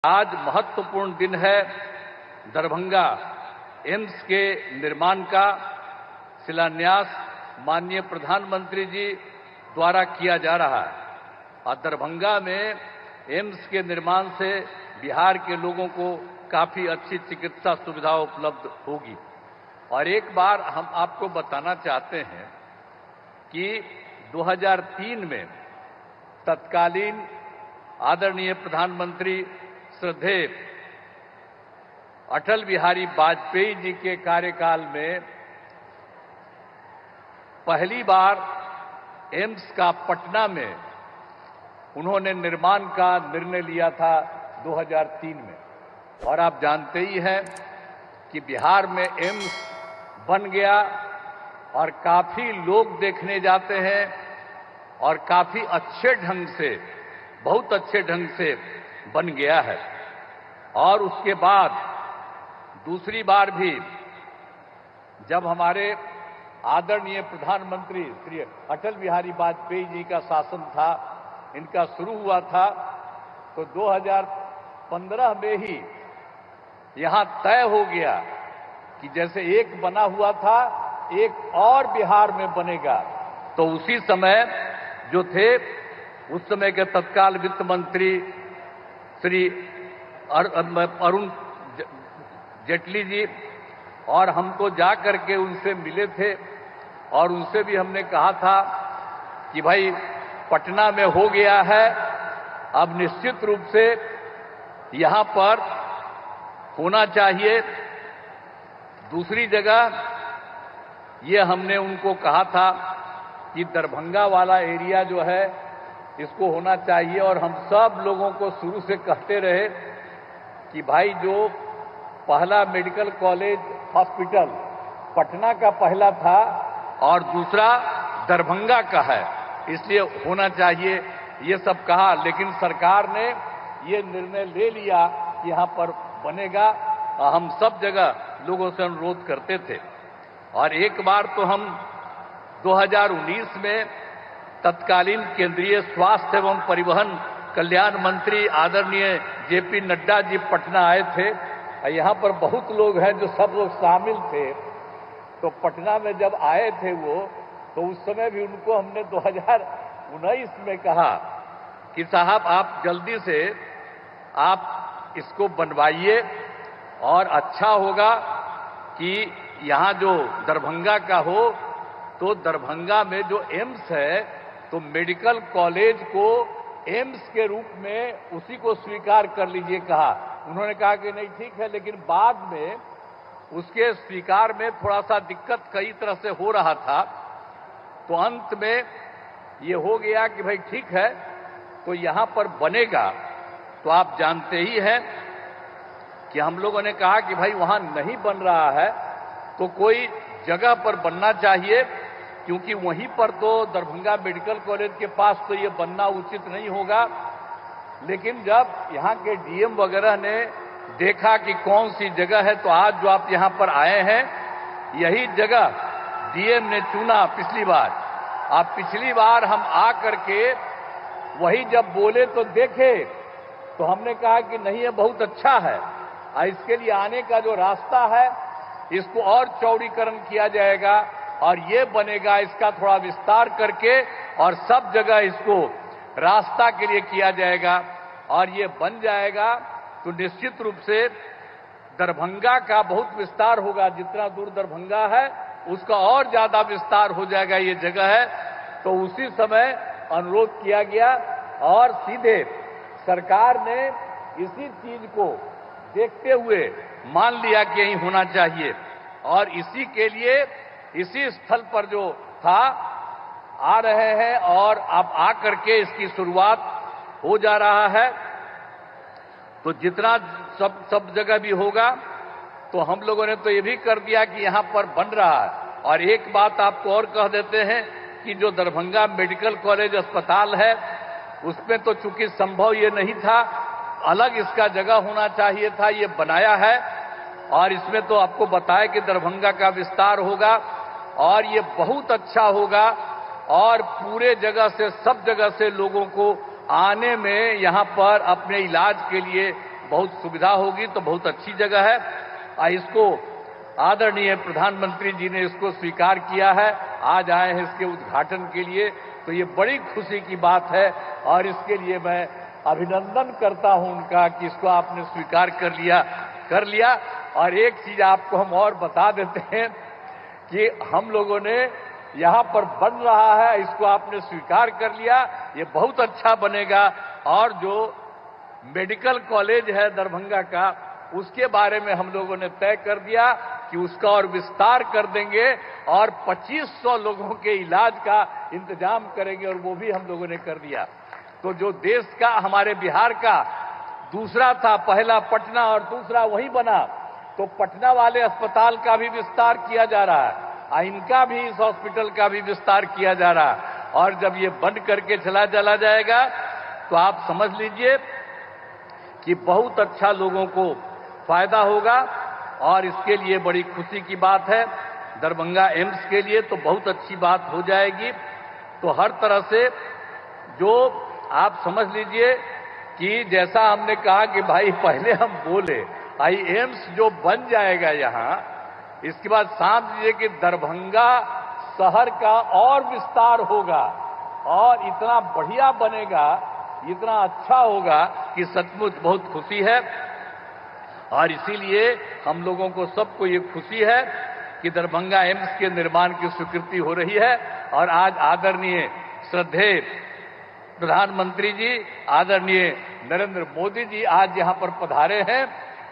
आज महत्वपूर्ण दिन है। दरभंगा एम्स के निर्माण का शिलान्यास माननीय प्रधानमंत्री जी द्वारा किया जा रहा है और दरभंगा में एम्स के निर्माण से बिहार के लोगों को काफी अच्छी चिकित्सा सुविधा उपलब्ध होगी। और एक बार हम आपको बताना चाहते हैं कि 2003 में तत्कालीन आदरणीय प्रधानमंत्री श्रद्धेय अटल बिहारी वाजपेयी जी के कार्यकाल में पहली बार एम्स का पटना में उन्होंने निर्माण का निर्णय लिया था 2003 में। और आप जानते ही हैं कि बिहार में एम्स बन गया और काफी लोग देखने जाते हैं और काफी अच्छे ढंग से, बहुत अच्छे ढंग से बन गया है। और उसके बाद दूसरी बार भी जब हमारे आदरणीय प्रधानमंत्री श्री अटल बिहारी वाजपेयी जी का शासन था, इनका शुरू हुआ था, तो 2015 में ही यहां तय हो गया कि जैसे एक बना हुआ था, एक और बिहार में बनेगा। तो उसी समय जो थे, उस समय के तत्काल वित्त मंत्री श्री अरुण जेटली जी और हमको जा करके उनसे मिले थे और उनसे भी हमने कहा था कि भाई पटना में हो गया है, अब निश्चित रूप से यहां पर होना चाहिए। दूसरी जगह ये हमने उनको कहा था कि दरभंगा वाला एरिया जो है इसको होना चाहिए। और हम सब लोगों को शुरू से कहते रहे कि भाई जो पहला मेडिकल कॉलेज हॉस्पिटल पटना का पहला था और दूसरा दरभंगा का है, इसलिए होना चाहिए, ये सब कहा। लेकिन सरकार ने ये निर्णय ले लिया कि यहां पर बनेगा। हम सब जगह लोगों से अनुरोध करते थे। और एक बार तो हम 2019 में तत्कालीन केंद्रीय स्वास्थ्य एवं परिवहन कल्याण मंत्री आदरणीय जेपी नड्डा जी पटना आए थे। यहाँ पर बहुत लोग हैं जो सब लोग शामिल थे। तो पटना में जब आए थे वो, तो उस समय भी उनको हमने 2019 में कहा कि साहब आप जल्दी से आप इसको बनवाइए और अच्छा होगा कि यहाँ जो दरभंगा का हो, तो दरभंगा में जो एम्स है तो मेडिकल कॉलेज को एम्स के रूप में उसी को स्वीकार कर लीजिए कहा। उन्होंने कहा कि नहीं ठीक है, लेकिन बाद में उसके स्वीकार में थोड़ा सा दिक्कत कई तरह से हो रहा था। तो अंत में ये हो गया कि भाई ठीक है, तो यहां पर बनेगा। तो आप जानते ही हैं कि हम लोगों ने कहा कि भाई वहां नहीं बन रहा है तो कोई जगह पर बनना चाहिए, क्योंकि वहीं पर तो दरभंगा मेडिकल कॉलेज के पास तो ये बनना उचित नहीं होगा। लेकिन जब यहाँ के डीएम वगैरह ने देखा कि कौन सी जगह है, तो आज जो आप यहाँ पर आए हैं, यही जगह डीएम ने चुना पिछली बार। आप पिछली बार हम आ करके वही जब बोले तो देखे, तो हमने कहा कि नहीं ये बहुत अच्छा है, इसके लिए आने का जो रास्ता है इसको और चौड़ीकरण किया जाएगा और ये बनेगा, इसका थोड़ा विस्तार करके और सब जगह इसको रास्ता के लिए किया जाएगा और ये बन जाएगा। तो निश्चित रूप से दरभंगा का बहुत विस्तार होगा। जितना दूर दरभंगा है उसका और ज्यादा विस्तार हो जाएगा ये जगह है। तो उसी समय अनुरोध किया गया और सीधे सरकार ने इसी चीज को देखते हुए मान लिया कि यही होना चाहिए। और इसी के लिए इसी स्थल पर जो था आ रहे हैं और अब आ करके इसकी शुरुआत हो जा रहा है। तो जितना सब जगह भी होगा, तो हम लोगों ने तो ये भी कर दिया कि यहां पर बन रहा है। और एक बात आपको और कह देते हैं कि जो दरभंगा मेडिकल कॉलेज अस्पताल है, उसमें तो चूंकि संभव ये नहीं था, अलग इसका जगह होना चाहिए था, ये बनाया है। और इसमें तो आपको बताया कि दरभंगा का विस्तार होगा और ये बहुत अच्छा होगा और पूरे जगह से, सब जगह से लोगों को आने में, यहां पर अपने इलाज के लिए बहुत सुविधा होगी, तो बहुत अच्छी जगह है। इसको आदरणीय प्रधानमंत्री जी ने इसको स्वीकार किया है, आज आए हैं इसके उद्घाटन के लिए, तो ये बड़ी खुशी की बात है और इसके लिए मैं अभिनंदन करता हूं उनका कि इसको आपने स्वीकार कर लिया। और एक चीज आपको हम और बता देते हैं कि हम लोगों ने यहां पर बन रहा है, इसको आपने स्वीकार कर लिया, ये बहुत अच्छा बनेगा। और जो मेडिकल कॉलेज है दरभंगा का, उसके बारे में हम लोगों ने तय कर दिया कि उसका और विस्तार कर देंगे और 2500 लोगों के इलाज का इंतजाम करेंगे, और वो भी हम लोगों ने कर दिया। तो जो देश का, हमारे बिहार का दूसरा था, पहला पटना और दूसरा वही बना, तो पटना वाले अस्पताल का भी विस्तार किया जा रहा है, इनका भी, इस हॉस्पिटल का भी विस्तार किया जा रहा है। और जब ये बंद करके चला जाएगा तो आप समझ लीजिए कि बहुत अच्छा लोगों को फायदा होगा, और इसके लिए बड़ी खुशी की बात है। दरभंगा एम्स के लिए तो बहुत अच्छी बात हो जाएगी। तो हर तरह से जो आप समझ लीजिए कि जैसा हमने कहा कि भाई पहले हम बोले, एम्स जो बन जाएगा यहां, इसके बाद समझ लीजिए कि दरभंगा शहर का और विस्तार होगा और इतना बढ़िया बनेगा, इतना अच्छा होगा कि सचमुच बहुत खुशी है। और इसीलिए हम लोगों को सबको ये खुशी है कि दरभंगा एम्स के निर्माण की स्वीकृति हो रही है। और आज आदरणीय श्रद्धेय प्रधानमंत्री जी, आदरणीय नरेंद्र मोदी जी आज यहां पर पधारे हैं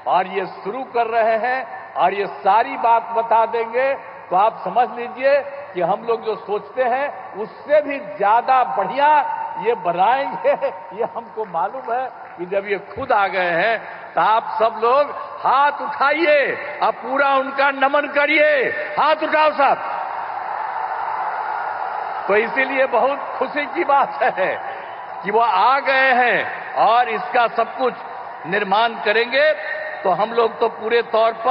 और ये शुरू कर रहे हैं और ये सारी बात बता देंगे। तो आप समझ लीजिए कि हम लोग जो सोचते हैं उससे भी ज्यादा बढ़िया ये बनाएंगे, ये हमको मालूम है कि जब ये खुद आ गए हैं तो आप सब लोग हाथ उठाइए और पूरा उनका नमन करिए। हाथ उठाओ साहब। तो इसीलिए बहुत खुशी की बात है कि वो आ गए हैं और इसका सब कुछ निर्माण करेंगे। तो हम लोग तो पूरे तौर पर